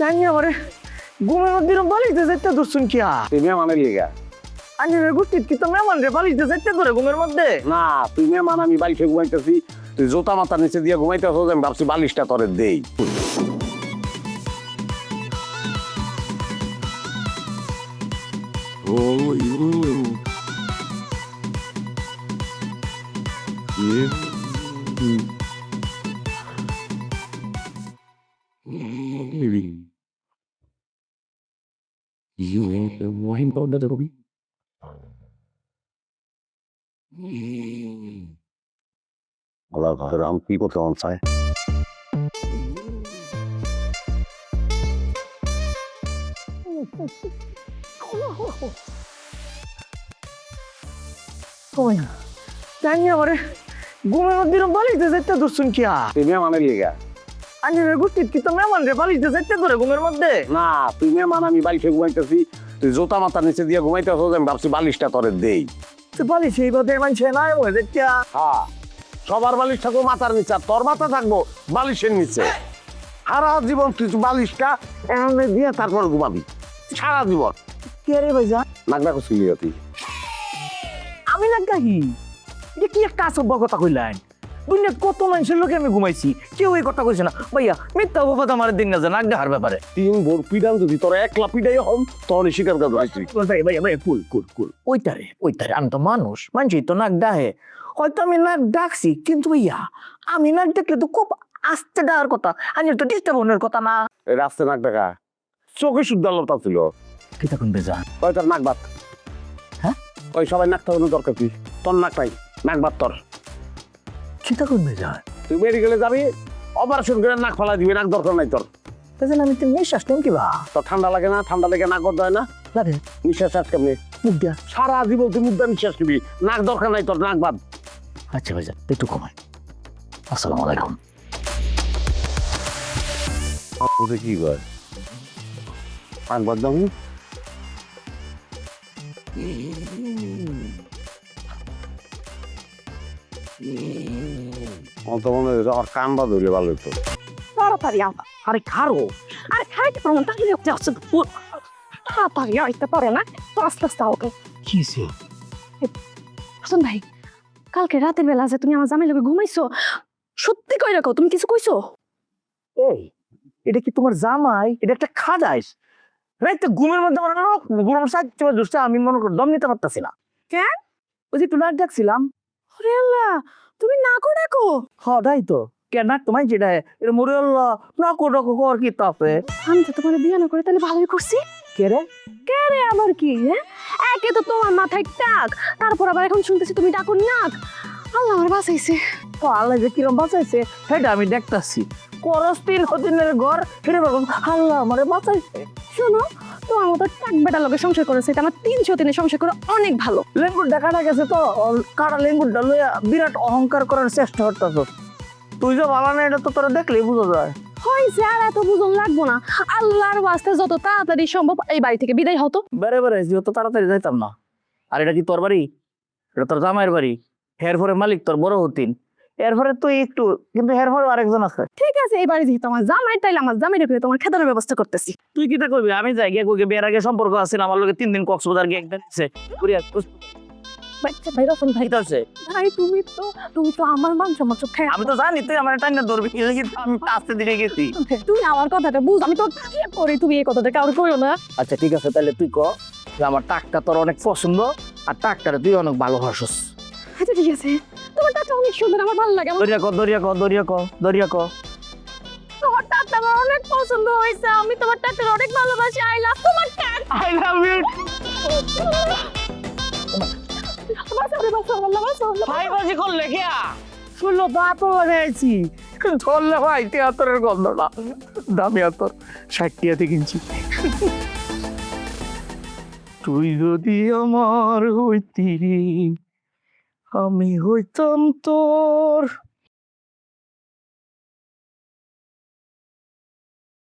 জানি আমারে ঘুমের মধ্যে বালিতে যাইতে ধরছুন কি তুই মেহমানের লিগা আমি গুটিত কি তো মেহমান রে বালিতে যাইতে ধরে ঘুমের মধ্যে না, তুই মেহমান, আমি বালিশে ঘুমাইতেছি, তুই জোতা মাথার নিচে দিয়ে ঘুমাইতেছ, আমি ভাবছি বালিশটা তোরে দেই। আল্লাহ রাম, কি করতে মন চায়? জানি আমারে ঘুমের মধ্যে বালিতে যাইতে ধরছুন কি তুই মেহমানের লিগা আমি গুটিত কি তো মেহমান রে বালিতে যাইতে ধরে ঘুমের মধ্যে না, তুই মেহমান, আমি বালিশে ঘুমাইতেছি, তুই জোতা মাথার নিচে দিয়ে ঘুমাইতেছ, আমি ভাবছি বালিশটা তোরে দেই। বালিশ এই বাদে মানছে না হয়ে যাইতে হ্যাঁ, সবার বালিশ থাকবো মাথার নিচে, আর তোর মাথা থাকবো বালিশের নিচে। সারা জীবন তুই বালিশটা এমনি দিয়ে তারপর ঘুমাবি সারা জীবন। কে রে ভাইজা নাক ডাকো ছিলি তুই? আমি না গাহি এটা কি একটা আসব কথা কইলেন? দুনিয়া কত মানুষের লোকে আমি ঘুমাইছি, কেউ এই কথা কইছে না ভাইয়া। মিথ্যা অপবাদ আমার দিন না জানা আড্ডা হার ব্যাপারে। তিন ভোর পিডান যদি তোর একলা পিডাই হম, তখন স্বীকার করতে পারছিস। ভাইয়া ভাইয়া ভাইয়া কুল কুল কুল ওইটারে আমি তো মানুষ মানুষই তো নাক ডাহে। হয়তো আমি নাক ডাকছি, কিন্তু ভাইয়া আমি নাক ডাকলে তো খুব আস্তে ডাকার কথা, আমি তো ডিস্টার্ব হওয়ার কথা না। এই রাস্তায় নাক ডাকা চোখে শুদ্ধ লতা ছিল। কি তখন বেজা ওই তোর নাক বাত। হ্যাঁ, ওই সবাই নাক থাকানো দরকার, কি তোর নাক নাই, নাক বাত তোর। কি তখন বেজা তুই মেডিকেলে যাবি, অপারেশন করে নাক ফালা দিবি, নাক দরকার নাই তোর। বেজা আমি তো নিঃশ্বাস নেম কিবা তোর ঠান্ডা লাগে না? ঠান্ডা লেগে নাক বন্ধ হয় না? লাগে নিঃশ্বাস আজ কেমনি? মুখ দিয়া। সারা জীবন তুই মুখ দিয়ে নিঃশ্বাস নিবি, নাক দরকার নাই তোর, নাক বাদ। আচ্ছা ভাইজা একটু কমাই। আসসালামু আলাইকুম। কি কয় নাক বাদ দাও? অত মনে হয় আমার কান বাদ হইলে ভালো হতো। তাড়াতাড়ি আবা। আরে খারো আরে খাইতে পারবো না, তাহলে যাচ্ছে তাড়াতাড়ি আইতে পারে না তো আস্তে আস্তে আওকে। কি সে হাসান ভাই, কালকে রাতের বেলা যে তুমি আমার জামাই লগে ঘুমাইছো, সত্যি কই রাখো তুমি কিছু কইছো? এই এটা কি তোমার জামাই? এটা একটা খাদাইস। রাইতে ঘুমের মধ্যে আমার ঘুমের সাথে দুষ্টা আমি মনে করি দম নিতে পারতাছি না। কেন? ওই যে একটু নাক ডাকছিলাম। ওরে আল্লাহ, তুমি না করে রাখো। তাই তো কেন নাক তোমায় যেটা এটা মরে আল্লাহ না করে রাখো কর কি তাপে। আমি তো তোমার বিয়ে না করে তাহলে ভালোই করছি। কে রে? কে রে আবার কি? হ্যাঁ, একে তো তোমার মাথায় টাক, তারপর আবার এখন শুনতেছি তুমি ডাকুন নাক। আল্লাহ আমার বাঁচাইছে। ও আল্লাহ যে কিরম বাঁচাইছে সেটা আমি দেখতাছি। করস 3 দিনের ঘর ফিরে পাবো, আল্লাহ আমারে বাঁচাইছে। শোনো, তোমার মতো টাক বেটা লগে সংসার করেছে, এটা আমার 300 দিনে সংসার করে অনেক ভালো। লেঙ্গুর দেখাটা গেছে তো কারা লেঙ্গুরটা লইয়া বিরাট অহংকার করার চেষ্টা করতেছ। তুই যে ভালো না এটা তো তোরা দেখলেই বুঝা যায়। হয়েছে, আর এত বুঝন লাগবো না। আল্লাহর ওয়াস্তে যত তাড়াতাড়ি সম্ভব এই বাড়ি থেকে বিদায় হতো। বেড়ে বেড়ে যেহেতু তাড়াতাড়ি যাইতাম না। আর এটা কি তোর বাড়ি? এটা তোর জামাইয়ের বাড়ি। হের পরে মালিক তোর বড় হতিন, এরপরে তুই একটু, কিন্তু হের পরে আরেকজন আছে। ঠিক আছে, এই বাড়ি যেহেতু আমার জামাই, তাইলে আমার জামাই রেখে তোমার খেদানোর ব্যবস্থা করতেছি। তুই কিটা করবি? আমি যাই গিয়ে কই বিয়ের আগে সম্পর্ক আছে আমার লগে 3 দিন কক্সবাজার গিয়ে একদিন আছে করিয়া বাচ্চা ভাই, রতন ভাই, আছে। ভাই তুমি তো আমার মান সম্মান সব খাই। আমি তো জানি তুই আমার টাইনা ধরবি, কিন্তু আমি আস্তে ধীরে গেছি। তুমি আমার কথাটা বুঝ, আমি তো কি করি, তুমি এই কথাটা কাউকে কইও না। আচ্ছা ঠিক আছে, তাহলে তুই ক যে আমার টাকটা তোর অনেক পছন্দ আর টাকটারে তুই অনেক ভালোবাসস। আচ্ছা ঠিক আছে, তোমার টাকটা অনেক সুন্দর, আমার ভালো লাগে। দরিয়া ক দরিয়া ক দরিয়া ক দরিয়া ক। তোমার টাকটা আমার অনেক পছন্দ হয়েছে, আমি তোমার টাকটা অনেক ভালোবাসি। আই লাভ তোমার টাক। I love you. ভাই বাজি করলে কিয়া শুনলো তো আতর লাগাইছি, ধরলে ভাই তিয়াতরের গন্ধটা দামি আতর 60 টাকাতে কিনছি। তুই যদি আমার হইতি আমি হইতাম তোর